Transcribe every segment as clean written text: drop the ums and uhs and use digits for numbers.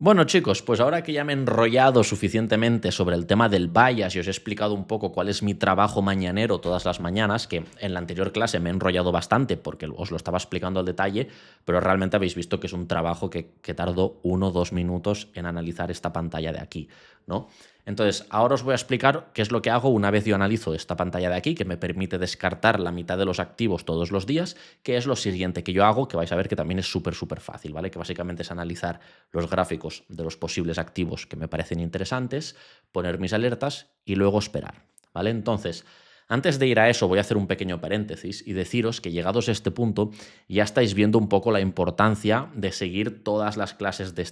Bueno chicos, pues ahora que ya me he enrollado suficientemente sobre el tema del bias y os he explicado un poco cuál es mi trabajo mañanero todas las mañanas, que en la anterior clase me he enrollado bastante porque os lo estaba explicando al detalle, pero realmente habéis visto que es un trabajo que tardó 1 o 2 minutos en analizar esta pantalla de aquí, ¿no? Entonces, ahora os voy a explicar qué es lo que hago una vez yo analizo esta pantalla de aquí, que me permite descartar la mitad de los activos todos los días, que es lo siguiente que yo hago, que vais a ver que también es súper fácil, ¿vale? Que básicamente es analizar los gráficos de los posibles activos que me parecen interesantes, poner mis alertas y luego esperar, ¿vale? Entonces, antes de ir a eso voy a hacer un pequeño paréntesis y deciros que llegados a este punto ya estáis viendo un poco la importancia de seguir todas las clases de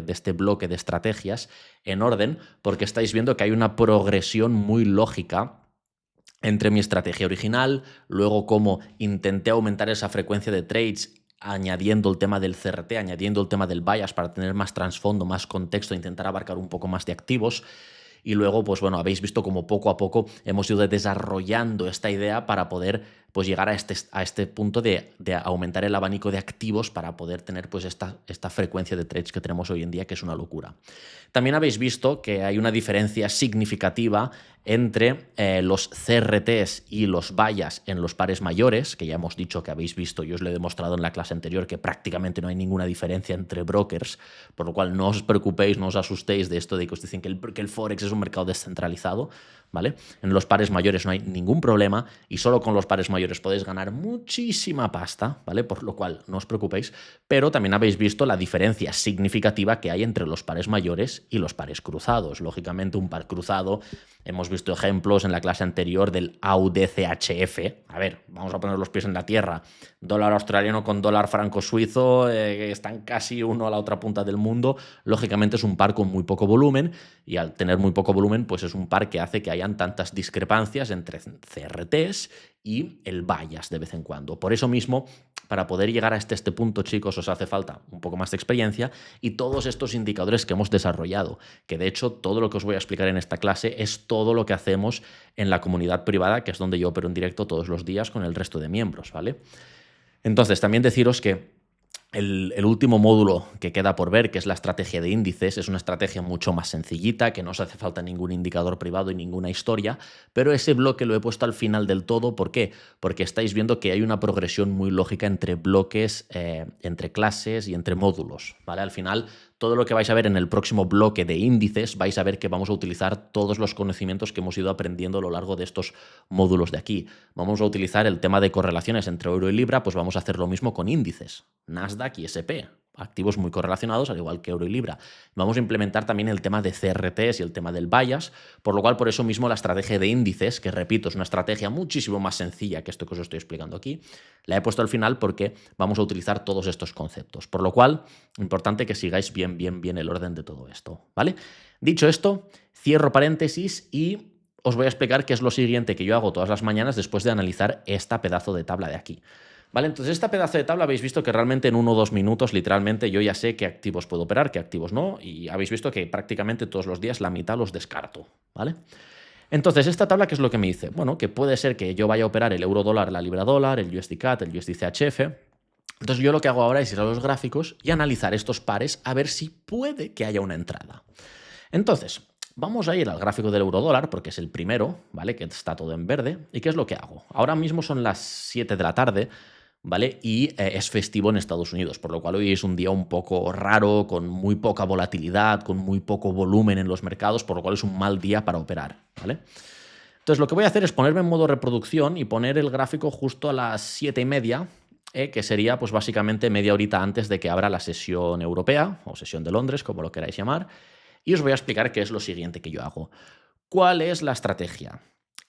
este bloque de estrategias en orden, porque estáis viendo que hay una progresión muy lógica entre mi estrategia original, luego cómo intenté aumentar esa frecuencia de trades añadiendo el tema del CRT, añadiendo el tema del bias para tener más trasfondo, más contexto, intentar abarcar un poco más de activos. Y luego, pues bueno, habéis visto como poco a poco hemos ido desarrollando esta idea para poder pues llegar a este punto de aumentar el abanico de activos para poder tener pues esta frecuencia de trades que tenemos hoy en día, que es una locura. También habéis visto que hay una diferencia significativa entre los CRTs y los bias en los pares mayores, que ya hemos dicho que habéis visto, y os lo he demostrado en la clase anterior, que prácticamente no hay ninguna diferencia entre brokers, por lo cual no os preocupéis, no os asustéis de esto de que os dicen que el Forex es un mercado descentralizado, ¿vale? En los pares mayores no hay ningún problema y solo con los pares mayores podéis ganar muchísima pasta, ¿vale? Por lo cual no os preocupéis, pero también habéis visto la diferencia significativa que hay entre los pares mayores y los pares cruzados. Lógicamente, un par cruzado, hemos visto ejemplos en la clase anterior del AUDCHF. A ver, vamos a poner los pies en la tierra. Dólar australiano con dólar franco suizo, están casi uno a la otra punta del mundo. Lógicamente es un par con muy poco volumen y al tener muy poco volumen, pues es un par que hace que hayan tantas discrepancias entre CRTs y el bias de vez en cuando. Por eso mismo, para poder llegar a este punto, chicos, os hace falta un poco más de experiencia y todos estos indicadores que hemos desarrollado, que de hecho todo lo que os voy a explicar en esta clase es todo lo que hacemos en la comunidad privada, que es donde yo opero en directo todos los días con el resto de miembros, ¿vale? Entonces, también deciros que el último módulo que queda por ver, que es la estrategia de índices, es una estrategia mucho más sencillita, que no os hace falta ningún indicador privado y ninguna historia, pero ese bloque lo he puesto al final del todo. ¿Por qué? Porque estáis viendo que hay una progresión muy lógica entre bloques, entre clases y entre módulos, ¿vale? Al final, todo lo que vais a ver en el próximo bloque de índices, vais a ver que vamos a utilizar todos los conocimientos que hemos ido aprendiendo a lo largo de estos módulos de aquí. Vamos a utilizar el tema de correlaciones entre euro y libra, pues vamos a hacer lo mismo con índices, Nasdaq y S&P, activos muy correlacionados, al igual que euro y libra. Vamos a implementar también el tema de CRTs y el tema del bias, por lo cual por eso mismo la estrategia de índices, que repito, es una estrategia muchísimo más sencilla que esto que os estoy explicando aquí, la he puesto al final porque vamos a utilizar todos estos conceptos. Por lo cual, importante que sigáis bien el orden de todo esto, ¿vale? Dicho esto, cierro paréntesis y os voy a explicar qué es lo siguiente que yo hago todas las mañanas después de analizar esta pedazo de tabla de aquí. Vale, entonces esta pedazo de tabla habéis visto que realmente en 1 o 2 minutos literalmente yo ya sé qué activos puedo operar, qué activos no, y habéis visto que prácticamente todos los días la mitad los descarto, ¿vale? Entonces, ¿esta tabla qué es lo que me dice? Bueno, que puede ser que yo vaya a operar el euro dólar, la libra dólar, el USD CAD, el USD CHF. Entonces yo lo que hago ahora es ir a los gráficos y analizar estos pares a ver si puede que haya una entrada. Entonces, vamos a ir al gráfico del euro dólar porque es el primero, ¿vale? Que está todo en verde. ¿Y qué es lo que hago? Ahora mismo son las 7 de la tarde, ¿vale? Y es festivo en Estados Unidos, por lo cual hoy es un día un poco raro, con muy poca volatilidad, con muy poco volumen en los mercados, por lo cual es un mal día para operar, ¿vale? Entonces lo que voy a hacer es ponerme en modo reproducción y poner el gráfico justo a las 7:30, que sería pues básicamente media horita antes de que abra la sesión europea o sesión de Londres, como lo queráis llamar, y os voy a explicar qué es lo siguiente que yo hago. ¿Cuál es la estrategia?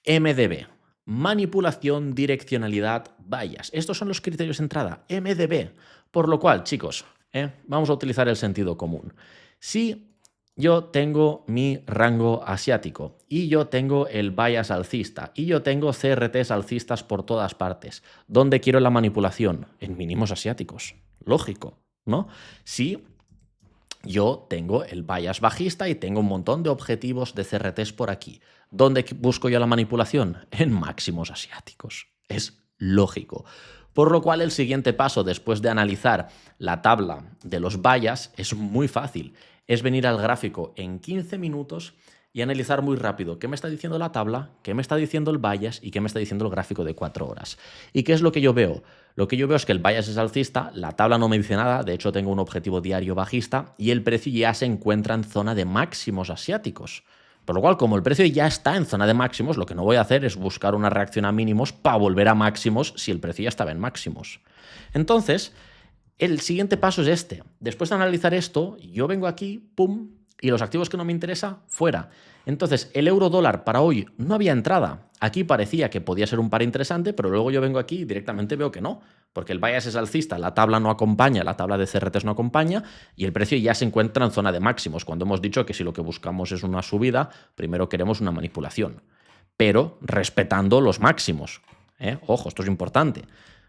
MDB, manipulación, direccionalidad, bias. Estos son los criterios de entrada, MDB. Por lo cual, chicos, vamos a utilizar el sentido común. Si yo tengo mi rango asiático y yo tengo el bias alcista y yo tengo CRTs alcistas por todas partes, ¿dónde quiero la manipulación? En mínimos asiáticos. Lógico, ¿no? Si yo tengo el bias bajista y tengo un montón de objetivos de CRTs por aquí. ¿Dónde busco yo la manipulación? En máximos asiáticos. Es lógico. Por lo cual el siguiente paso después de analizar la tabla de los bias es muy fácil. es venir al gráfico en 15 minutos y analizar muy rápido qué me está diciendo la tabla, qué me está diciendo el bias y qué me está diciendo el gráfico de 4 horas. ¿Y qué es lo que yo veo? Lo que yo veo es que el bias es alcista, la tabla no me dice nada, de hecho tengo un objetivo diario bajista y el precio ya se encuentra en zona de máximos asiáticos. Por lo cual, como el precio ya está en zona de máximos, lo que no voy a hacer es buscar una reacción a mínimos para volver a máximos si el precio ya estaba en máximos. Entonces, el siguiente paso es este. Después de analizar esto, yo vengo aquí, pum, y los activos que no me interesa, fuera. Entonces, el euro dólar para hoy no había entrada. Aquí parecía que podía ser un par interesante, pero luego yo vengo aquí y directamente veo que no, porque el bias es alcista, la tabla no acompaña, la tabla de CRTs no acompaña y el precio ya se encuentra en zona de máximos, cuando hemos dicho que si lo que buscamos es una subida, primero queremos una manipulación, pero respetando los máximos. Ojo, esto es importante.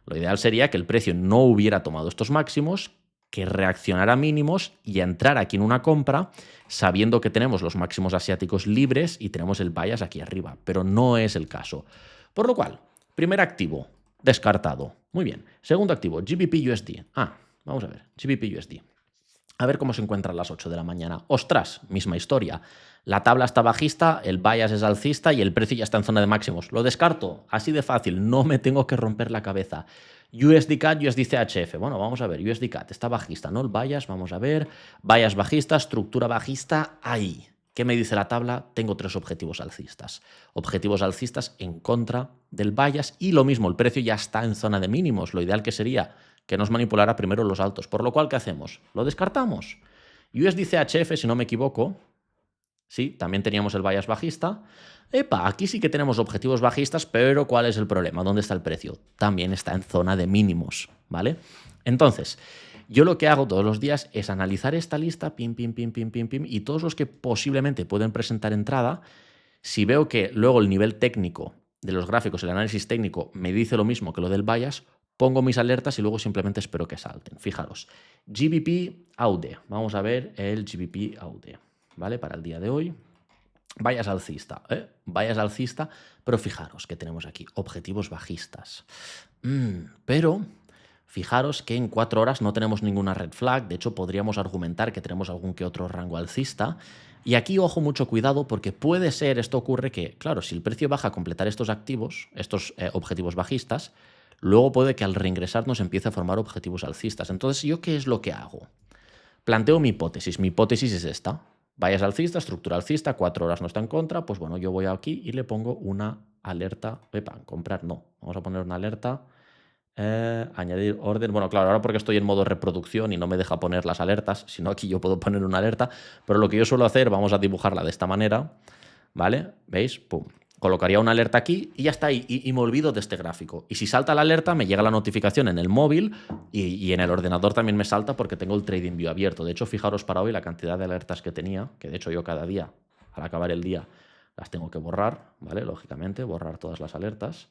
Lo ideal sería que el precio no hubiera tomado estos máximos, que reaccionara a mínimos y entrar aquí en una compra sabiendo que tenemos los máximos asiáticos libres y tenemos el bias aquí arriba, pero no es el caso. Por lo cual, primer activo, descartado. Muy bien. Segundo activo, GBP-USD. Vamos a ver, GBP-USD. A ver cómo se encuentra a las 8 de la mañana. ¡Ostras! Misma historia. La tabla está bajista, el bias es alcista y el precio ya está en zona de máximos. Lo descarto, así de fácil, no me tengo que romper la cabeza. USD-CAD, USD-CHF. Bueno, vamos a ver, USD-CAD está bajista, ¿no? El bias, vamos a ver. Bias bajista, estructura bajista, ahí. ¿Qué me dice la tabla? Tengo 3 objetivos alcistas. Objetivos alcistas en contra del bias y lo mismo, el precio ya está en zona de mínimos. Lo ideal que sería que nos manipulara primero los altos. Por lo cual, ¿qué hacemos? Lo descartamos. USD-CHF, si no me equivoco, sí, también teníamos el bias bajista. Epa, aquí sí que tenemos objetivos bajistas, pero ¿cuál es el problema? ¿Dónde está el precio? También está en zona de mínimos, ¿vale? Entonces, yo lo que hago todos los días es analizar esta lista, pim, pim, pim, pim, pim, pim, y todos los que posiblemente pueden presentar entrada, si veo que luego el nivel técnico de los gráficos, el análisis técnico, me dice lo mismo que lo del bias, pongo mis alertas y luego simplemente espero que salten. Fijaros, GBP AUD. Vamos a ver el GBP AUD, ¿vale? Para el día de hoy. Bias alcista, Bias alcista, pero fijaros que tenemos aquí objetivos bajistas. Pero fijaros que en 4 horas no tenemos ninguna red flag, de hecho podríamos argumentar que tenemos algún que otro rango alcista. Y aquí, ojo, mucho cuidado, porque puede ser, esto ocurre que, claro, si el precio baja a completar estos activos, estos objetivos bajistas, luego puede que al reingresar nos empiece a formar objetivos alcistas. Entonces, ¿yo qué es lo que hago? Planteo mi hipótesis. Mi hipótesis es esta. Bias alcista, estructura alcista, 4 horas no está en contra, pues bueno, yo voy aquí y le pongo una alerta. Epa, comprar no. Vamos a poner una alerta. Añadir orden. Bueno, claro, ahora porque estoy en modo reproducción y no me deja poner las alertas, sino aquí yo puedo poner una alerta, pero lo que yo suelo hacer, vamos a dibujarla de esta manera, ¿vale? ¿Veis? Pum. Colocaría una alerta aquí y ya está ahí, y me olvido de este gráfico. Y si salta la alerta, me llega la notificación en el móvil y en el ordenador también me salta porque tengo el TradingView abierto. De hecho, fijaros para hoy la cantidad de alertas que tenía, que de hecho yo cada día, al acabar el día, las tengo que borrar, ¿vale? Lógicamente, borrar todas las alertas.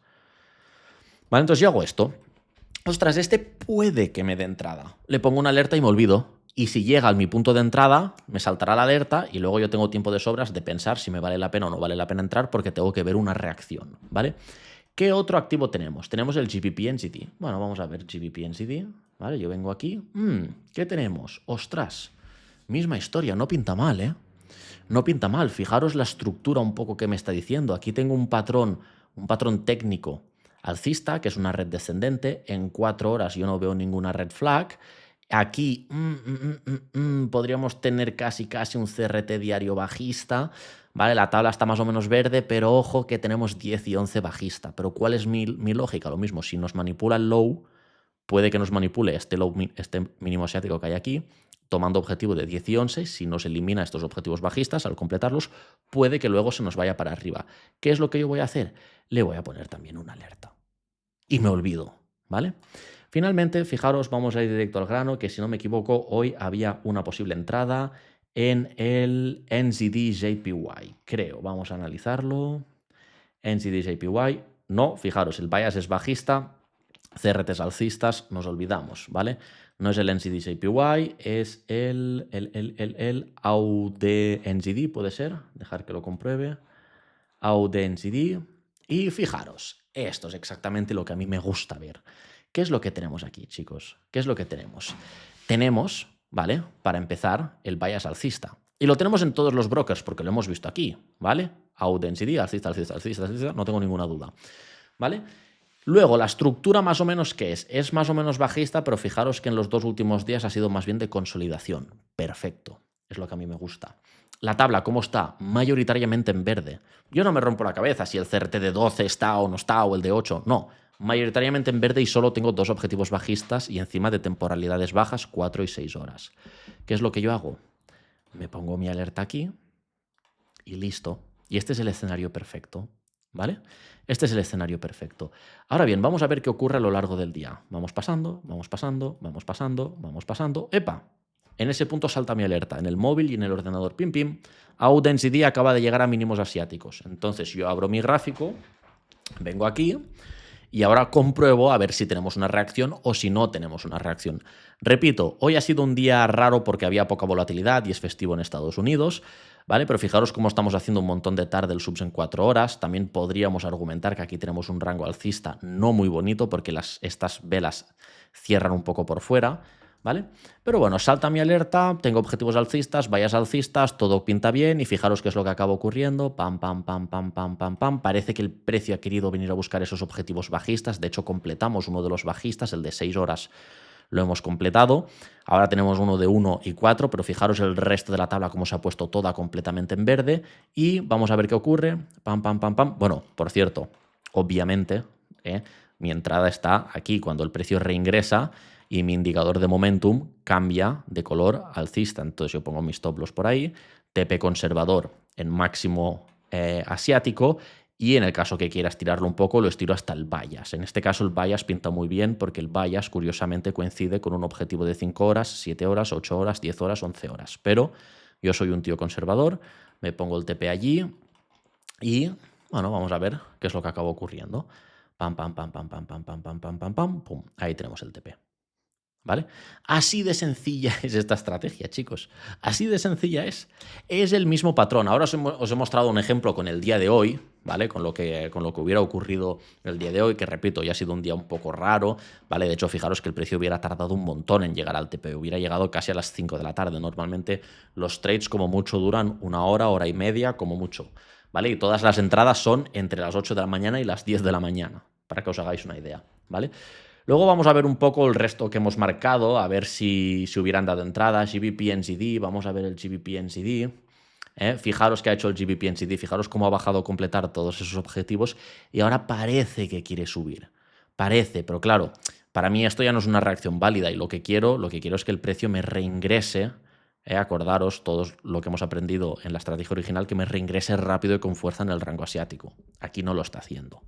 Vale, entonces yo hago esto. Ostras, este puede que me dé entrada. Le pongo una alerta y me olvido. Y si llega a mi punto de entrada, me saltará la alerta y luego yo tengo tiempo de sobras de pensar si me vale la pena o no vale la pena entrar porque tengo que ver una reacción, ¿vale? ¿Qué otro activo tenemos? Tenemos el GBP-NZD. Bueno, vamos a ver GBP-NZD, ¿vale? Yo vengo aquí. ¿Qué tenemos? Ostras, misma historia, no pinta mal, ¿eh? No pinta mal. Fijaros la estructura un poco que me está diciendo. Aquí tengo un patrón técnico alcista, que es una red descendente. En 4 horas yo no veo ninguna red flag. Aquí podríamos tener casi un CRT diario bajista, ¿vale? La tabla está más o menos verde, pero ojo que tenemos 10 y 11 bajista. Pero ¿cuál es mi lógica? Lo mismo, si nos manipula el low, puede que nos manipule este mínimo asiático que hay aquí, tomando objetivo de 10 y 11. Si nos elimina estos objetivos bajistas, al completarlos, puede que luego se nos vaya para arriba. ¿Qué es lo que yo voy a hacer? Le voy a poner también una alerta. Y me olvido, ¿vale? Finalmente, fijaros, vamos a ir directo al grano, que si no me equivoco, hoy había una posible entrada en el NZD-JPY, creo. Vamos a analizarlo. NZD-JPY, no, fijaros, el bias es bajista, CRTs alcistas, nos olvidamos, ¿vale? No es el NZD-JPY, es el AUD-NZD, puede ser, dejar que lo compruebe. AUD-NZD. Y fijaros, esto es exactamente lo que a mí me gusta ver. ¿Qué es lo que tenemos aquí, chicos? ¿Qué es lo que tenemos? Tenemos, ¿vale? Para empezar el bias alcista. Y lo tenemos en todos los brokers porque lo hemos visto aquí, ¿vale? Audensity, alcista, alcista, alcista, alcista, no tengo ninguna duda, ¿vale? Luego, la estructura más o menos, ¿qué es? Es más o menos bajista, pero fijaros que en los 2 últimos días ha sido más bien de consolidación. Perfecto, es lo que a mí me gusta. La tabla, ¿cómo está? Mayoritariamente en verde. Yo no me rompo la cabeza si el CRT de 12 está o no está, o el de 8, no. Mayoritariamente en verde y solo tengo 2 objetivos bajistas y encima de temporalidades bajas, 4 y 6 horas. ¿Qué es lo que yo hago? Me pongo mi alerta aquí y listo. Y este es el escenario perfecto, ¿vale? Este es el escenario perfecto. Ahora bien, vamos a ver qué ocurre a lo largo del día. Vamos pasando, vamos pasando, vamos pasando, vamos pasando. ¡Epa! En ese punto salta mi alerta, en el móvil y en el ordenador. Pim, pim. Audensity acaba de llegar a mínimos asiáticos. Entonces yo abro mi gráfico, vengo aquí y ahora compruebo a ver si tenemos una reacción o si no tenemos una reacción. Repito, hoy ha sido un día raro porque había poca volatilidad y es festivo en Estados Unidos, ¿vale? Pero fijaros cómo estamos haciendo un montón de tarde el subs en 4 horas. También podríamos argumentar que aquí tenemos un rango alcista no muy bonito porque estas velas cierran un poco por fuera, ¿vale? Pero bueno, salta mi alerta, tengo objetivos alcistas, vallas alcistas, todo pinta bien y fijaros qué es lo que acaba ocurriendo. Pam, pam, pam, pam, pam, pam, pam. Parece que el precio ha querido venir a buscar esos objetivos bajistas. De hecho, completamos uno de los bajistas, el de 6 horas. Lo hemos completado. Ahora tenemos uno de 1 y 4, pero fijaros el resto de la tabla cómo se ha puesto toda completamente en verde. Y vamos a ver qué ocurre. Pam, pam, pam, pam. Bueno, por cierto, obviamente, mi entrada está aquí cuando el precio reingresa y mi indicador de momentum cambia de color alcista. Entonces yo pongo mis stop loss por ahí, TP conservador en máximo asiático y en el caso que quieras tirarlo un poco lo estiro hasta el bias. En este caso el bias pinta muy bien porque el bias curiosamente coincide con un objetivo de 5 horas, 7 horas, 8 horas, 10 horas, 11 horas. Pero yo soy un tío conservador, me pongo el TP allí y bueno, vamos a ver qué es lo que acaba ocurriendo. Pam, pam, pam, pam, pam, pam, pam, pam, pam, pam, pam, pum. Ahí tenemos el TP. ¿Vale? Así de sencilla es esta estrategia, chicos. Así de sencilla es. Es el mismo patrón. Ahora os he mostrado un ejemplo con el día de hoy, ¿vale? Con lo que hubiera ocurrido el día de hoy, que repito, ya ha sido un día un poco raro, ¿vale? De hecho, fijaros que el precio hubiera tardado un montón en llegar al TP. Hubiera llegado casi a las 5 de la tarde. Normalmente los trades como mucho duran 1 hora, hora y media, como mucho, ¿vale? Y todas las entradas son entre las 8 de la mañana y las 10 de la mañana, para que os hagáis una idea, ¿vale? Luego vamos a ver un poco el resto que hemos marcado, a ver si hubieran dado entrada. GBP-NZD, vamos a ver el GBP-NZD. Fijaros que ha hecho el GBP-NZD, fijaros cómo ha bajado a completar todos esos objetivos y ahora parece que quiere subir. Parece, pero claro, para mí esto ya no es una reacción válida y lo que quiero es que el precio me reingrese. Acordaros todos lo que hemos aprendido en la estrategia original, que me reingrese rápido y con fuerza en el rango asiático. Aquí no lo está haciendo.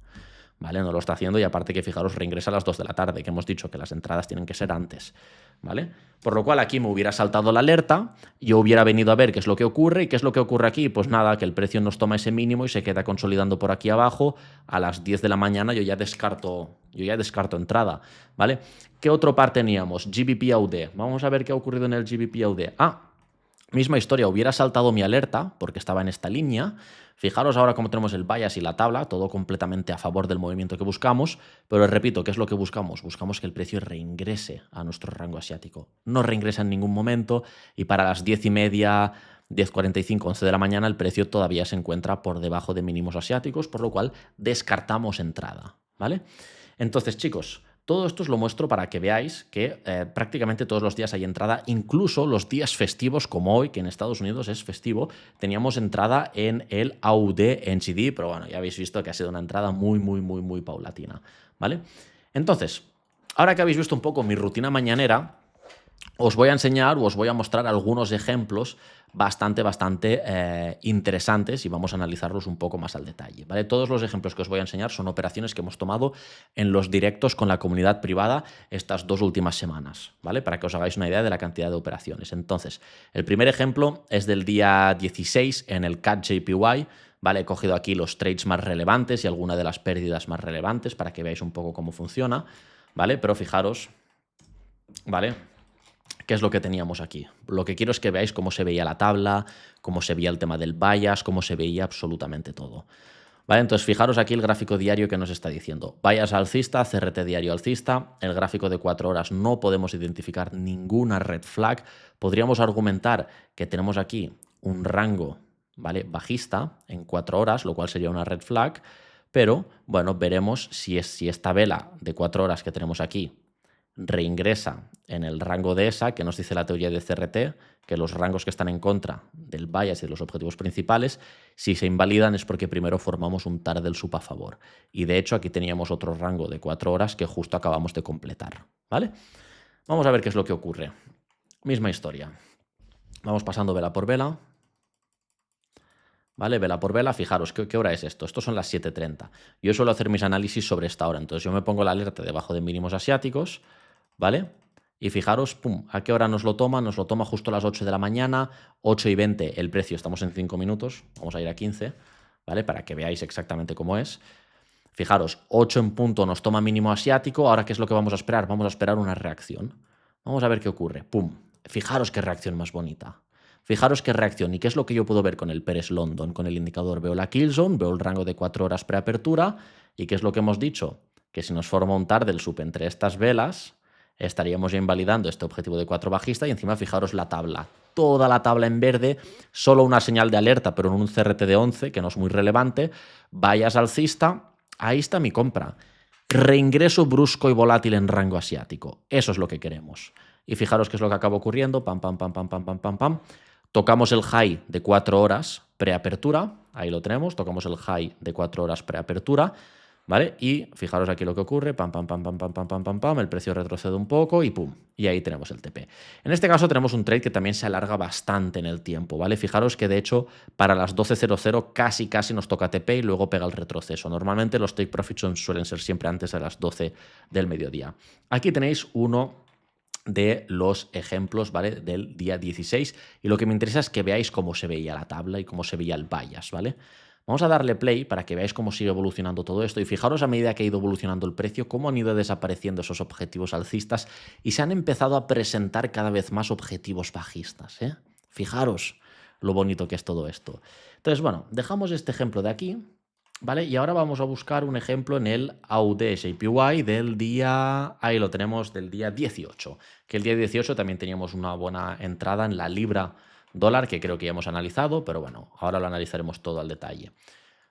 ¿Vale? No lo está haciendo y aparte que fijaros reingresa a las 2 de la tarde, que hemos dicho que las entradas tienen que ser antes, ¿vale? Por lo cual aquí me hubiera saltado la alerta, yo hubiera venido a ver qué es lo que ocurre y qué es lo que ocurre aquí, pues nada, que el precio nos toma ese mínimo y se queda consolidando por aquí abajo a las 10 de la mañana, yo ya descarto entrada, ¿vale? ¿Qué otro par teníamos? GBP-AUD. Vamos a ver qué ha ocurrido en el GBP-AUD. Misma historia, hubiera saltado mi alerta porque estaba en esta línea. Fijaros ahora cómo tenemos el bias y la tabla, todo completamente a favor del movimiento que buscamos, pero repito, ¿qué es lo que buscamos? Buscamos que el precio reingrese a nuestro rango asiático. No reingresa en ningún momento y para las 10:30, 10:45, 11 de la mañana el precio todavía se encuentra por debajo de mínimos asiáticos, por lo cual descartamos entrada, ¿vale? Entonces, chicos, todo esto os lo muestro para que veáis que prácticamente todos los días hay entrada, incluso los días festivos como hoy, que en Estados Unidos es festivo, teníamos entrada en el AUD-NZD, pero bueno, ya habéis visto que ha sido una entrada muy, muy, muy, muy paulatina, ¿vale? Entonces, ahora que habéis visto un poco mi rutina mañanera, os voy a enseñar o os voy a mostrar algunos ejemplos bastante interesantes y vamos a analizarlos un poco más al detalle, ¿vale? Todos los ejemplos que os voy a enseñar son operaciones que hemos tomado en los directos con la comunidad privada estas 2 últimas semanas, ¿vale? Para que os hagáis una idea de la cantidad de operaciones. Entonces, el primer ejemplo es del día 16 en el CAD JPY, ¿vale? He cogido aquí los trades más relevantes y alguna de las pérdidas más relevantes para que veáis un poco cómo funciona, ¿vale? Pero fijaros, ¿vale? ¿Qué es lo que teníamos aquí? Lo que quiero es que veáis cómo se veía la tabla, cómo se veía el tema del bias, cómo se veía absolutamente todo. ¿Vale? Entonces, fijaros aquí el gráfico diario que nos está diciendo. Bias alcista, CRT diario alcista. El gráfico de 4 horas no podemos identificar ninguna red flag. Podríamos argumentar que tenemos aquí un rango, ¿vale?, bajista en 4 horas, lo cual sería una red flag. Pero, bueno, veremos si esta vela de 4 horas que tenemos aquí reingresa en el rango de esa, que nos dice la teoría de CRT, que los rangos que están en contra del bias y de los objetivos principales, si se invalidan es porque primero formamos un TAR del sub a favor. Y de hecho aquí teníamos otro rango de 4 horas que justo acabamos de completar, ¿vale? Vamos a ver qué es lo que ocurre. Misma historia. Vamos pasando vela por vela. ¿Vale? Vela por vela, fijaros, ¿qué hora es esto? Esto son las 7:30. Yo suelo hacer mis análisis sobre esta hora, entonces yo me pongo la alerta debajo de mínimos asiáticos, ¿vale? Y fijaros, pum, ¿a qué hora nos lo toma? Nos lo toma justo a las 8 de la mañana, 8:20 el precio, estamos en 5 minutos, vamos a ir a 15, ¿vale? Para que veáis exactamente cómo es. Fijaros, 8 en punto nos toma mínimo asiático, ahora ¿qué es lo que vamos a esperar? Vamos a esperar una reacción. Vamos a ver qué ocurre, pum, fijaros qué reacción más bonita. Fijaros qué reacción y qué es lo que yo puedo ver con el Pérez London, con el indicador. Veo la kill zone, veo el rango de 4 horas preapertura y qué es lo que hemos dicho, que si nos forma un TAR del sub entre estas velas, estaríamos ya invalidando este objetivo de 4 bajista y encima fijaros la tabla. Toda la tabla en verde, solo una señal de alerta, pero en un CRT de 11, que no es muy relevante. Bias alcista, ahí está mi compra. Reingreso brusco y volátil en rango asiático. Eso es lo que queremos. Y fijaros qué es lo que acaba ocurriendo. Pam, pam, pam, pam, pam, pam, pam, pam. Tocamos el high de 4 horas preapertura, ahí lo tenemos, tocamos el high de 4 horas preapertura, ¿vale? Y fijaros aquí lo que ocurre, pam, pam, pam, pam, pam, pam, pam, pam, pam, el precio retrocede un poco y pum, y ahí tenemos el TP. En este caso tenemos un trade que también se alarga bastante en el tiempo, ¿vale? Fijaros que de hecho para las 12:00 casi nos toca TP y luego pega el retroceso. Normalmente los take profits suelen ser siempre antes de las 12 del mediodía. Aquí tenéis uno de los ejemplos, ¿vale?, del día 16 y lo que me interesa es que veáis cómo se veía la tabla y cómo se veía el bias, ¿vale? Vamos a darle play para que veáis cómo sigue evolucionando todo esto y fijaros a medida que ha ido evolucionando el precio, cómo han ido desapareciendo esos objetivos alcistas y se han empezado a presentar cada vez más objetivos bajistas, ¿eh? Fijaros lo bonito que es todo esto. Entonces, bueno, dejamos este ejemplo de aquí, ¿vale? Y ahora vamos a buscar un ejemplo en el AUD JPY del día, ahí lo tenemos, del día 18, que el día 18 también teníamos una buena entrada en la libra dólar, que creo que ya hemos analizado, pero bueno, ahora lo analizaremos todo al detalle.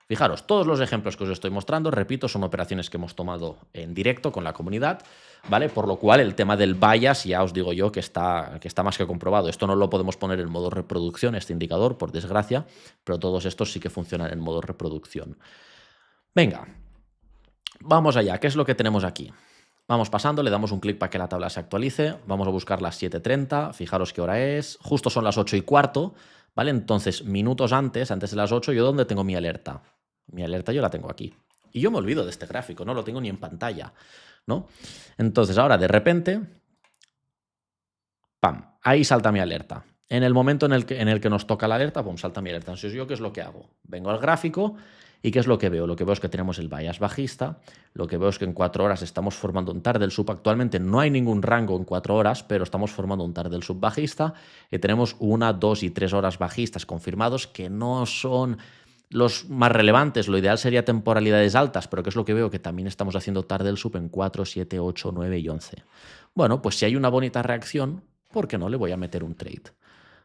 Fijaros, todos los ejemplos que os estoy mostrando, repito, son operaciones que hemos tomado en directo con la comunidad, ¿vale? Por lo cual el tema del bias ya os digo yo que está más que comprobado. Esto no lo podemos poner en modo reproducción, este indicador, por desgracia, pero todos estos sí que funcionan en modo reproducción. Venga, vamos allá. ¿Qué es lo que tenemos aquí? Vamos pasando, le damos un clic para que la tabla se actualice. Vamos a buscar las 7:30. Fijaros qué hora es. Justo son las 8:15, ¿vale? Entonces, minutos antes de las 8, ¿yo dónde tengo mi alerta? Mi alerta yo la tengo aquí. Y yo me olvido de este gráfico, no lo tengo ni en pantalla, ¿no? Entonces, ahora de repente, ¡pam! Ahí salta mi alerta. En el momento en el que nos toca la alerta, ¡pum!, salta mi alerta. Entonces, ¿yo qué es lo que hago? Vengo al gráfico y ¿qué es lo que veo? Lo que veo es que tenemos el bias bajista, lo que veo es que en 4 horas estamos formando un TAR del sub. Actualmente no hay ningún rango en 4 horas, pero estamos formando un TAR del sub bajista y tenemos 1, 2 y 3 horas bajistas confirmados que no son los más relevantes. Lo ideal sería temporalidades altas, pero ¿qué es lo que veo? Que también estamos haciendo TAR del sub en 4, 7, 8, 9 y 11. Bueno, pues si hay una bonita reacción, ¿por qué no le voy a meter un trade?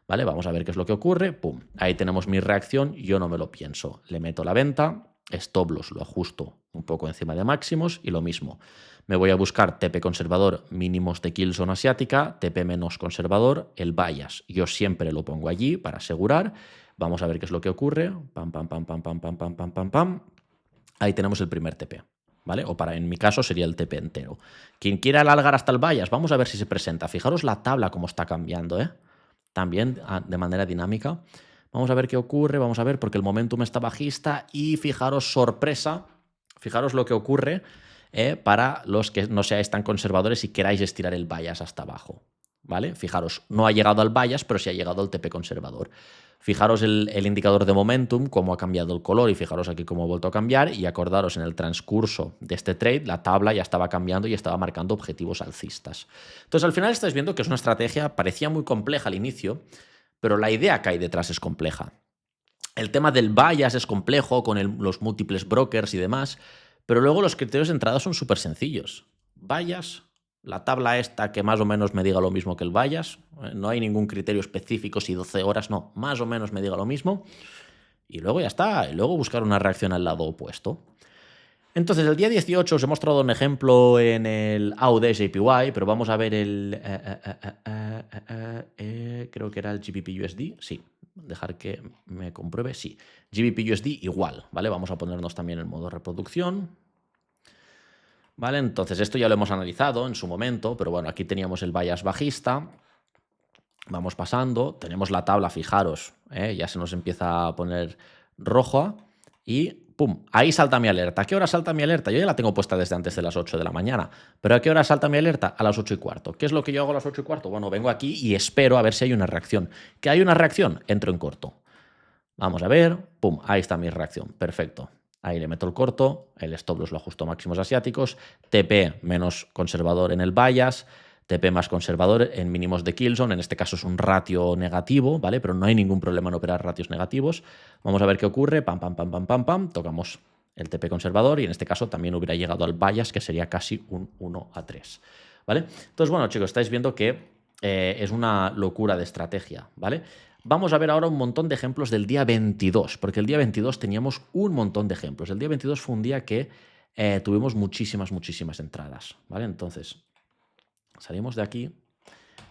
¿Vale? Vamos a ver qué es lo que ocurre. ¡Pum! Ahí tenemos mi reacción. Yo no me lo pienso. Le meto la venta. Stop loss lo ajusto un poco encima de máximos y lo mismo. Me voy a buscar TP conservador mínimos de kill zone asiática, TP menos conservador, el bias. Yo siempre lo pongo allí para asegurar. Vamos a ver qué es lo que ocurre. Pam, pam, pam, pam, pam, pam, pam, pam, pam, pam. Ahí tenemos el primer TP. ¿Vale? O en mi caso sería el TP entero. Quien quiera alargar hasta el bias, vamos a ver si se presenta. Fijaros la tabla cómo está cambiando, ¿eh? También de manera dinámica. Vamos a ver qué ocurre, vamos a ver, porque el momentum está bajista y fijaros, sorpresa, fijaros lo que ocurre para los que no seáis tan conservadores y queráis estirar el bias hasta abajo, ¿vale? Fijaros, no ha llegado al bias, pero sí ha llegado al TP conservador. Fijaros el indicador de momentum, cómo ha cambiado el color y fijaros aquí cómo ha vuelto a cambiar y acordaros en el transcurso de este trade la tabla ya estaba cambiando y estaba marcando objetivos alcistas. Entonces al final estáis viendo que es una estrategia, parecía muy compleja al inicio, pero la idea que hay detrás es compleja. El tema del bias es complejo con los múltiples brokers y demás, pero luego los criterios de entrada son súper sencillos. Bias, la tabla esta que más o menos me diga lo mismo que el bias, no hay ningún criterio específico si 12 horas, no, más o menos me diga lo mismo, y luego ya está, y luego buscar una reacción al lado opuesto. Entonces, el día 18 os he mostrado un ejemplo en el AUD JPY, pero vamos a ver el... creo que era el GBP-USD, sí. Dejar que me compruebe, sí. GBP-USD igual, ¿vale? Vamos a ponernos también en modo reproducción. ¿Vale? Entonces, esto ya lo hemos analizado en su momento, pero bueno, aquí teníamos el bias bajista. Vamos pasando, tenemos la tabla, fijaros, ya se nos empieza a poner roja y ¡pum! Ahí salta mi alerta. ¿A qué hora salta mi alerta? Yo ya la tengo puesta desde antes de las 8 de la mañana. ¿Pero a qué hora salta mi alerta? A las 8:15. ¿Qué es lo que yo hago a las 8:15? Bueno, vengo aquí y espero a ver si hay una reacción. ¿Que hay una reacción? Entro en corto. Vamos a ver, ¡pum! Ahí está mi reacción. Perfecto. Ahí le meto el corto, el stop loss lo ajusto a máximos asiáticos, TP menos conservador en el bias, TP más conservador en mínimos de Killzone, en este caso es un ratio negativo, ¿vale? Pero no hay ningún problema en operar ratios negativos. Vamos a ver qué ocurre, pam, pam, pam, pam, pam, pam, tocamos el TP conservador y en este caso también hubiera llegado al bias, que sería casi un 1-3, ¿vale? Entonces, bueno, chicos, estáis viendo que es una locura de estrategia, ¿vale? Vamos a ver ahora un montón de ejemplos del día 22, porque el día 22 teníamos un montón de ejemplos. El día 22 fue un día que tuvimos muchísimas entradas, ¿vale? Entonces, salimos de aquí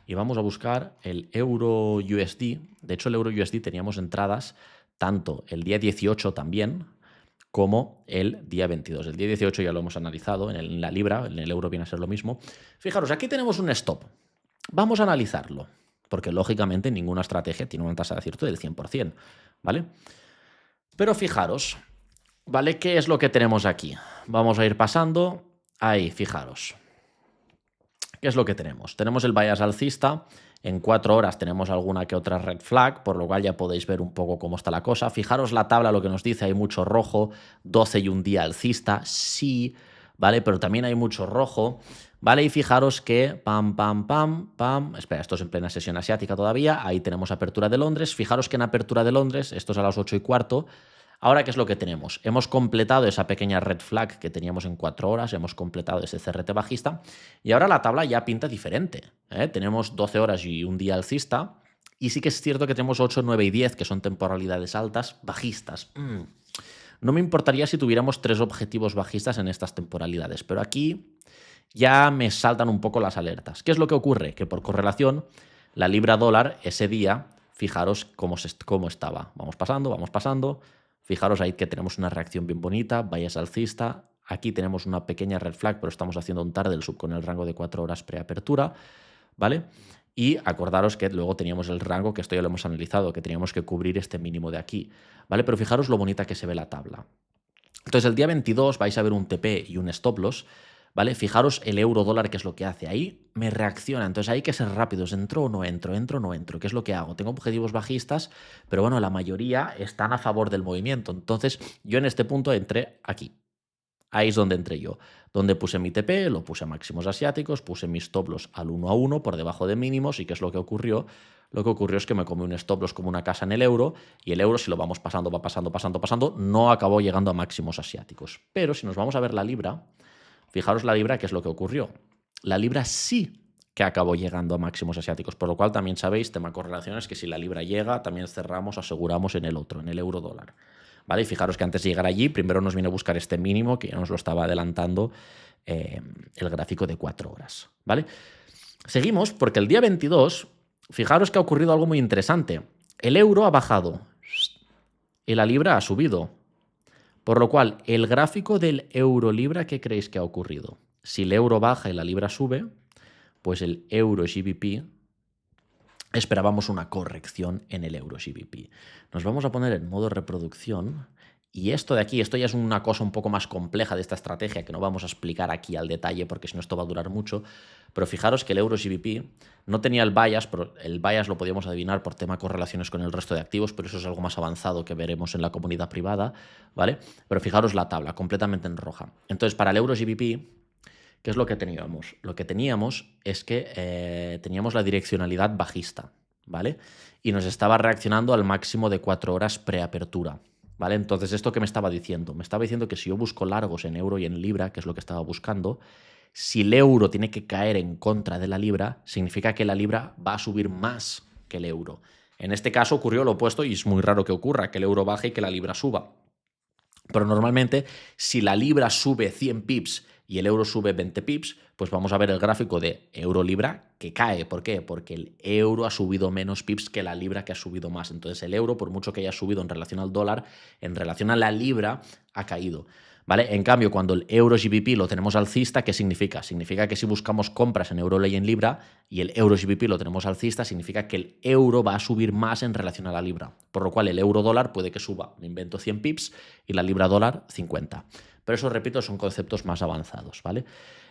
y vamos a buscar el euro USD. De hecho, el euro USD teníamos entradas tanto el día 18 también como el día 22. El día 18 ya lo hemos analizado, en la libra, en el euro viene a ser lo mismo. Fijaros, aquí tenemos un stop. Vamos a analizarlo, porque lógicamente ninguna estrategia tiene una tasa de acierto del 100%, ¿vale? Pero fijaros, ¿vale? ¿Qué es lo que tenemos aquí? Vamos a ir pasando. Ahí, fijaros. ¿Qué es lo que tenemos? Tenemos el bias alcista. En 4 horas tenemos alguna que otra red flag, por lo cual ya podéis ver un poco cómo está la cosa. Fijaros la tabla, lo que nos dice, hay mucho rojo, 12 y un día alcista, sí, ¿vale? Pero también hay mucho rojo, ¿vale? Y fijaros que, pam, pam, pam, pam, espera, esto es en plena sesión asiática todavía, ahí tenemos apertura de Londres. Fijaros que en apertura de Londres, esto es a las 8:15, ahora, ¿qué es lo que tenemos? Hemos completado esa pequeña red flag que teníamos en 4 horas, hemos completado ese CRT bajista y ahora la tabla ya pinta diferente, ¿eh? Tenemos 12 horas y un día alcista y sí que es cierto que tenemos 8, 9 y 10, que son temporalidades altas, bajistas. No me importaría si tuviéramos 3 objetivos bajistas en estas temporalidades, pero aquí ya me saltan un poco las alertas. ¿Qué es lo que ocurre? Que por correlación, la libra dólar ese día, fijaros cómo estaba. Vamos pasando. Fijaros ahí que tenemos una reacción bien bonita, bias alcista. Aquí tenemos una pequeña red flag, pero estamos haciendo un target del sub con el rango de 4 horas preapertura, ¿vale? Y acordaros que luego teníamos el rango, que esto ya lo hemos analizado, que teníamos que cubrir este mínimo de aquí, ¿vale? Pero fijaros lo bonita que se ve la tabla. Entonces, el día 22 vais a ver un TP y un stop loss, ¿vale? Fijaros el euro dólar, que es lo que hace. Ahí me reacciona. Entonces hay que ser rápidos. ¿Entro o no entro? ¿Entro o no entro? ¿Qué es lo que hago? Tengo objetivos bajistas, pero bueno, la mayoría están a favor del movimiento. Entonces yo en este punto entré aquí. Ahí es donde entré yo. Donde puse mi TP, lo puse a máximos asiáticos, puse mis stop loss al 1-1 por debajo de mínimos. ¿Y qué es lo que ocurrió? Lo que ocurrió es que me comí un stop loss como una casa en el euro y el euro, si lo vamos pasando, va pasando, no acabó llegando a máximos asiáticos. Pero si nos vamos a ver la libra, fijaros la libra, ¿qué es lo que ocurrió? La libra sí que acabó llegando a máximos asiáticos, por lo cual también sabéis, tema correlaciones, que si la libra llega, también cerramos, aseguramos en el otro, en el euro dólar. ¿Vale? Y fijaros que antes de llegar allí, primero nos viene a buscar este mínimo, que ya nos lo estaba adelantando el gráfico de 4 horas. ¿Vale? Seguimos porque el día 22, fijaros que ha ocurrido algo muy interesante. El euro ha bajado y la libra ha subido. Por lo cual, el gráfico del euro-libra, ¿qué creéis que ha ocurrido? Si el euro baja y la libra sube, pues el euro-GBP esperábamos una corrección en el euro-GBP. Nos vamos a poner en modo reproducción y esto de aquí, esto ya es una cosa un poco más compleja de esta estrategia que no vamos a explicar aquí al detalle porque si no esto va a durar mucho, pero fijaros que el euro-GBP no tenía el bias, pero el bias lo podíamos adivinar por tema correlaciones con el resto de activos, pero eso es algo más avanzado que veremos en la comunidad privada, ¿vale? Pero fijaros la tabla, completamente en roja. Entonces, para el euro-GBP, ¿qué es lo que teníamos? Lo que teníamos es que teníamos la direccionalidad bajista, ¿vale? Y nos estaba reaccionando al máximo de 4 horas preapertura, ¿vale? Entonces, ¿esto qué me estaba diciendo? Me estaba diciendo que si yo busco largos en euro y en libra, que es lo que estaba buscando, si el euro tiene que caer en contra de la libra, significa que la libra va a subir más que el euro. En este caso ocurrió lo opuesto y es muy raro que ocurra, que el euro baje y que la libra suba. Pero normalmente, si la libra sube 100 pips y el euro sube 20 pips, pues vamos a ver el gráfico de euro-libra que cae. ¿Por qué? Porque el euro ha subido menos pips que la libra que ha subido más. Entonces el euro, por mucho que haya subido en relación al dólar, en relación a la libra, ha caído. ¿Vale? En cambio, cuando el euro GBP lo tenemos alcista, ¿qué significa? Significa que si buscamos compras en euro y en libra y el euro GBP lo tenemos alcista, significa que el euro va a subir más en relación a la libra. Por lo cual el euro dólar puede que suba, me invento 100 pips, y la libra dólar 50. Pero eso, repito, son conceptos más avanzados, ¿vale?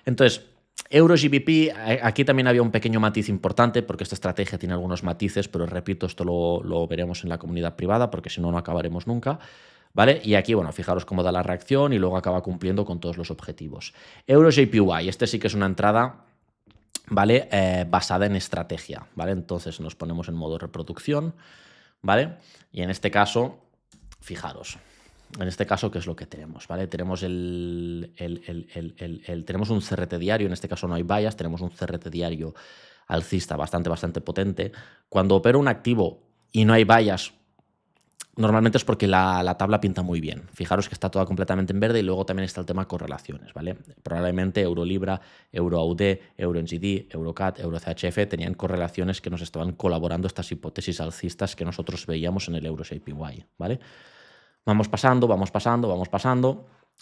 Entonces, euro GBP, aquí también había un pequeño matiz importante, porque esta estrategia tiene algunos matices, pero repito, esto lo veremos en la comunidad privada, porque si no, no acabaremos nunca. ¿Vale? Y aquí, bueno, fijaros cómo da la reacción y luego acaba cumpliendo con todos los objetivos. Euro JPY, este sí que es una entrada, ¿vale? Basada en estrategia, ¿vale? Entonces nos ponemos en modo reproducción, ¿vale? Y en este caso, fijaros, en este caso, ¿qué es lo que tenemos? ¿Vale? Tenemos tenemos un CRT diario, en este caso no hay bias, tenemos un CRT diario alcista bastante potente. Cuando opero un activo y no hay bias, normalmente es porque la tabla pinta muy bien. Fijaros que está toda completamente en verde y luego también está el tema correlaciones, ¿vale? Probablemente Euro-Libra, Euro-AUD, Euro-NZD, Euro-CAD, Euro-CHF tenían correlaciones que nos estaban colaborando estas hipótesis alcistas que nosotros veíamos en el Euro-JPY, ¿vale? Vamos pasando.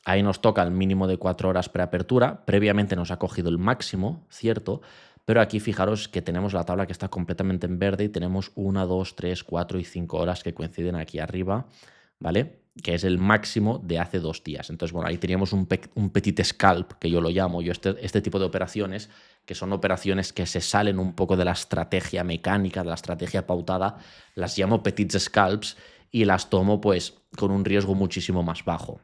Ahí nos toca el mínimo de 4 horas preapertura. Previamente nos ha cogido el máximo, cierto, pero aquí fijaros que tenemos la tabla que está completamente en verde y tenemos 1, 2, 3, 4 y 5 horas que coinciden aquí arriba, ¿vale? Que es el máximo de hace 2 días. Entonces, bueno, ahí teníamos un petit scalp, que yo lo llamo, este tipo de operaciones, que son operaciones que se salen un poco de la estrategia mecánica, de la estrategia pautada, las llamo petits scalps y las tomo pues con un riesgo muchísimo más bajo.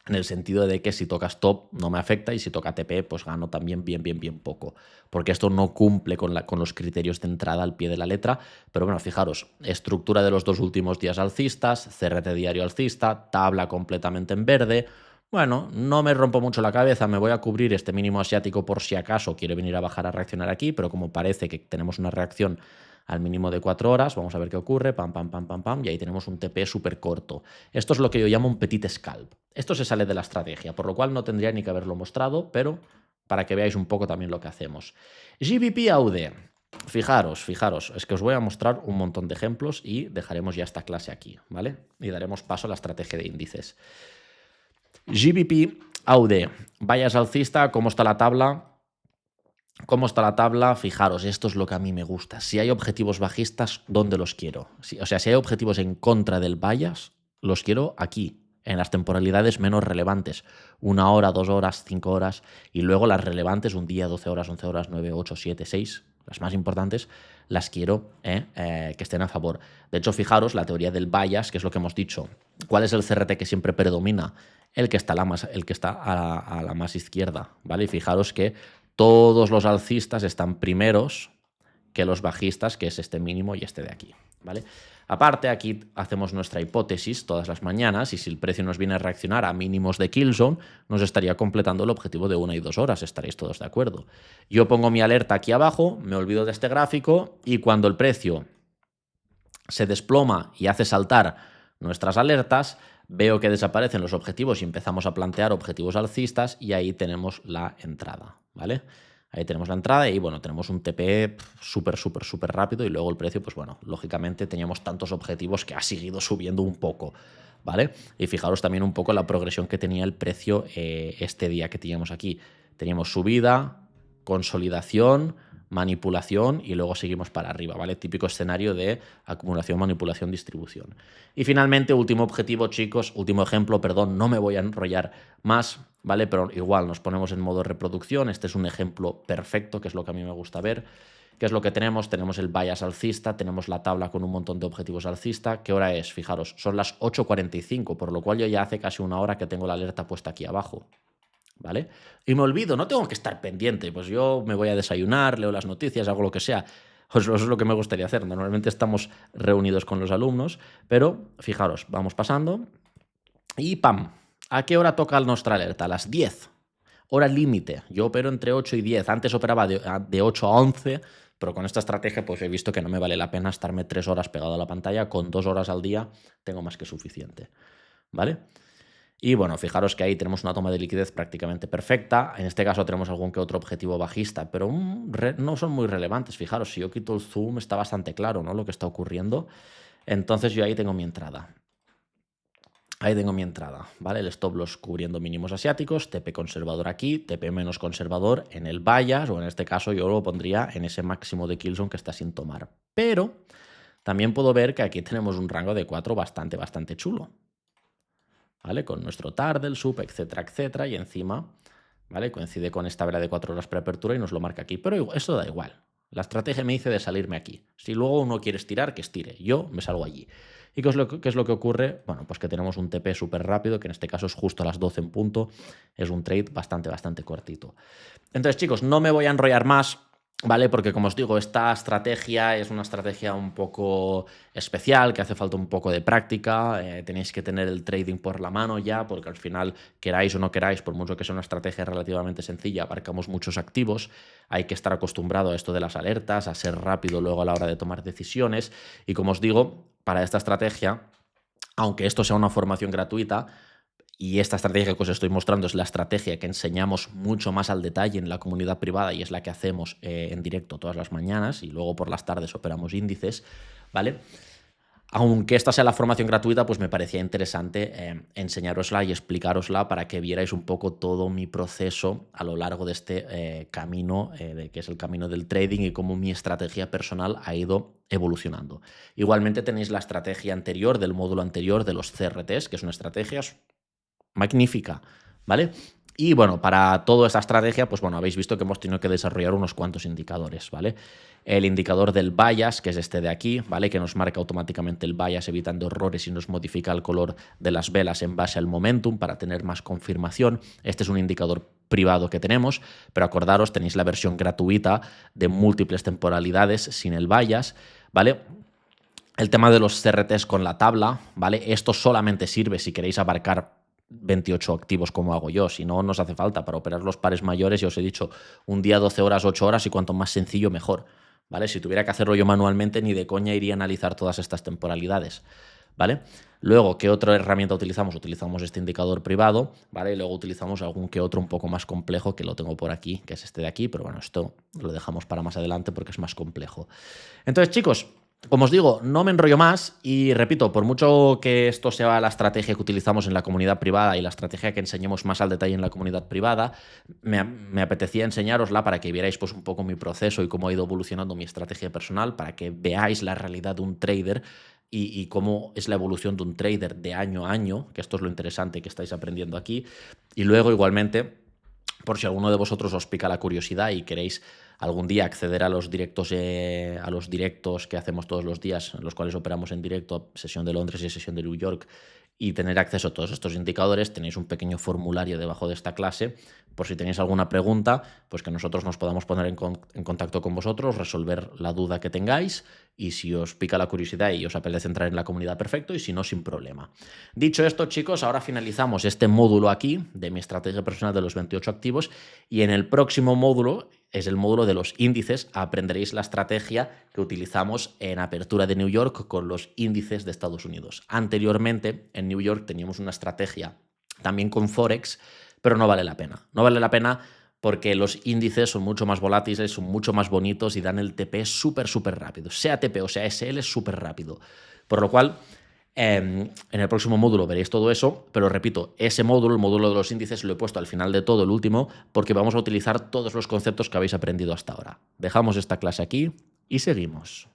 En el sentido de que si toca stop no me afecta y si toca TP pues gano también bien poco. Porque esto no cumple con los criterios de entrada al pie de la letra. Pero bueno, fijaros, estructura de los 2 últimos días alcistas, CRT diario alcista, tabla completamente en verde. Bueno, no me rompo mucho la cabeza, me voy a cubrir este mínimo asiático por si acaso quiere venir a bajar a reaccionar aquí, pero como parece que tenemos una reacción al mínimo de 4 horas, vamos a ver qué ocurre, pam, y ahí tenemos un TP súper corto. Esto es lo que yo llamo un petit scalp. Esto se sale de la estrategia, por lo cual no tendría ni que haberlo mostrado, pero para que veáis un poco también lo que hacemos. GBP AUD. Fijaros, es que os voy a mostrar un montón de ejemplos y dejaremos ya esta clase aquí, ¿vale? Y daremos paso a la estrategia de índices. GBP AUD. Vayas alcista, ¿cómo está la tabla? ¿Cómo está la tabla? Fijaros, esto es lo que a mí me gusta. Si hay objetivos bajistas, ¿dónde los quiero? O sea, si hay objetivos en contra del bias, los quiero aquí, en las temporalidades menos relevantes. 1 hora, 2 horas, 5 horas. Y luego las relevantes, un día, 12 horas, 11 horas, 9, 8, 7, 6. Las más importantes, las quiero que estén a favor. De hecho, fijaros, la teoría del bias, que es lo que hemos dicho. ¿Cuál es el CRT que siempre predomina? El que está a la más izquierda, ¿vale? Y fijaros que todos los alcistas están primeros que los bajistas, que es este mínimo y este de aquí, ¿vale? Aparte, aquí hacemos nuestra hipótesis todas las mañanas y si el precio nos viene a reaccionar a mínimos de Killzone, nos estaría completando el objetivo de 1 y 2 horas, estaréis todos de acuerdo. Yo pongo mi alerta aquí abajo, me olvido de este gráfico y cuando el precio se desploma y hace saltar nuestras alertas, veo que desaparecen los objetivos y empezamos a plantear objetivos alcistas y ahí tenemos la entrada, ¿vale? Ahí tenemos la entrada y, bueno, tenemos un TP súper rápido y luego el precio, pues bueno, lógicamente teníamos tantos objetivos que ha seguido subiendo un poco, ¿vale? Y fijaros también un poco la progresión que tenía el precio este día que teníamos aquí. Teníamos subida, consolidación, manipulación y luego seguimos para arriba, ¿vale? Típico escenario de acumulación, manipulación, distribución. Y finalmente, último objetivo, chicos, último ejemplo, perdón, no me voy a enrollar más, ¿vale? Pero igual nos ponemos en modo reproducción, este es un ejemplo perfecto, que es lo que a mí me gusta ver. ¿Qué es lo que tenemos? Tenemos el bias alcista, tenemos la tabla con un montón de objetivos alcista. ¿Qué hora es? Fijaros, son las 8:45, por lo cual yo ya hace casi 1 hora que tengo la alerta puesta aquí abajo, ¿vale? Y me olvido, no tengo que estar pendiente, pues yo me voy a desayunar, leo las noticias, hago lo que sea. Eso es lo que me gustaría hacer. Normalmente estamos reunidos con los alumnos, pero fijaros, vamos pasando y ¡pam! ¿A qué hora toca nuestra alerta? A las 10. Hora límite. Yo opero entre 8 y 10. Antes operaba de 8 a 11, pero con esta estrategia pues he visto que no me vale la pena estarme 3 horas pegado a la pantalla. Con 2 horas al día tengo más que suficiente. ¿Vale? Y bueno, fijaros que ahí tenemos una toma de liquidez prácticamente perfecta. En este caso tenemos algún que otro objetivo bajista, pero no son muy relevantes. Fijaros, si yo quito el zoom está bastante claro, ¿no?, lo que está ocurriendo. Entonces yo ahí tengo mi entrada. Ahí tengo mi entrada, ¿vale? El stop loss cubriendo mínimos asiáticos, TP conservador aquí, TP menos conservador en el bias, o en este caso yo lo pondría en ese máximo de Killzone que está sin tomar. Pero también puedo ver que aquí tenemos un rango de 4 bastante chulo, ¿vale? Con nuestro TAR del sub, etcétera, etcétera, y encima, ¿vale?, coincide con esta vela de 4 horas preapertura y nos lo marca aquí. Pero eso da igual. La estrategia me dice de salirme aquí. Si luego uno quiere estirar, que estire. Yo me salgo allí. ¿Y qué es lo que ocurre? Bueno, pues que tenemos un TP súper rápido, que en este caso es justo a las 12 en punto. Es un trade bastante cortito. Entonces, chicos, no me voy a enrollar más, ¿vale? Porque, como os digo, esta estrategia es una estrategia un poco especial, que hace falta un poco de práctica. Tenéis que tener el trading por la mano ya, porque al final, queráis o no queráis, por mucho que sea una estrategia relativamente sencilla, abarcamos muchos activos. Hay que estar acostumbrado a esto de las alertas, a ser rápido luego a la hora de tomar decisiones. Y como os digo, para esta estrategia, aunque esto sea una formación gratuita, y esta estrategia que os estoy mostrando es la estrategia que enseñamos mucho más al detalle en la comunidad privada y es la que hacemos en directo todas las mañanas y luego por las tardes operamos índices, ¿vale? Aunque esta sea la formación gratuita, pues me parecía interesante enseñárosla y explicárosla para que vierais un poco todo mi proceso a lo largo de este camino, que es el camino del trading y cómo mi estrategia personal ha ido evolucionando. Igualmente tenéis la estrategia anterior, del módulo anterior de los CRTs, que es una estrategia magnífica, ¿vale? Y bueno, para toda esta estrategia, pues bueno, habéis visto que hemos tenido que desarrollar unos cuantos indicadores, ¿vale? El indicador del bias, que es este de aquí, ¿vale?, que nos marca automáticamente el bias evitando errores y nos modifica el color de las velas en base al momentum para tener más confirmación. Este es un indicador privado que tenemos, pero acordaros, tenéis la versión gratuita de múltiples temporalidades sin el bias, ¿vale? El tema de los CRTs con la tabla, ¿vale? Esto solamente sirve si queréis abarcar 28 activos como hago yo, si no, nos hace falta para operar los pares mayores. Ya os he dicho, un día 12 horas, 8 horas y cuanto más sencillo mejor, ¿vale? Si tuviera que hacerlo yo manualmente, ni de coña iría a analizar todas estas temporalidades, ¿vale? Luego, ¿qué otra herramienta utilizamos? Utilizamos este indicador privado, ¿vale? Y luego utilizamos algún que otro un poco más complejo, que lo tengo por aquí, que es este de aquí, pero bueno, esto lo dejamos para más adelante porque es más complejo. Entonces, chicos, como os digo, no me enrollo más y repito, por mucho que esto sea la estrategia que utilizamos en la comunidad privada y la estrategia que enseñemos más al detalle en la comunidad privada, me apetecía enseñárosla para que vierais pues un poco mi proceso y cómo ha ido evolucionando mi estrategia personal, para que veáis la realidad de un trader y cómo es la evolución de un trader de año a año, que esto es lo interesante que estáis aprendiendo aquí. Y luego, igualmente, por si alguno de vosotros os pica la curiosidad y queréis algún día acceder a los directos que hacemos todos los días, en los cuales operamos en directo, sesión de Londres y sesión de New York, y tener acceso a todos estos indicadores, tenéis un pequeño formulario debajo de esta clase, por si tenéis alguna pregunta, pues que nosotros nos podamos poner en contacto con vosotros, resolver la duda que tengáis, y si os pica la curiosidad y os apetece entrar en la comunidad, perfecto, y si no, sin problema. Dicho esto, chicos, ahora finalizamos este módulo aquí de mi estrategia personal de los 28 activos, y en el próximo módulo, es el módulo de los índices, aprenderéis la estrategia que utilizamos en apertura de New York con los índices de Estados Unidos. Anteriormente, en New York teníamos una estrategia también con Forex, pero no vale la pena. No vale la pena porque los índices son mucho más volátiles, son mucho más bonitos y dan el TP súper rápido. Sea TP o sea SL, súper rápido. Por lo cual, en el próximo módulo veréis todo eso, pero repito, ese módulo, el módulo de los índices, lo he puesto al final de todo, el último, porque vamos a utilizar todos los conceptos que habéis aprendido hasta ahora. Dejamos esta clase aquí y seguimos.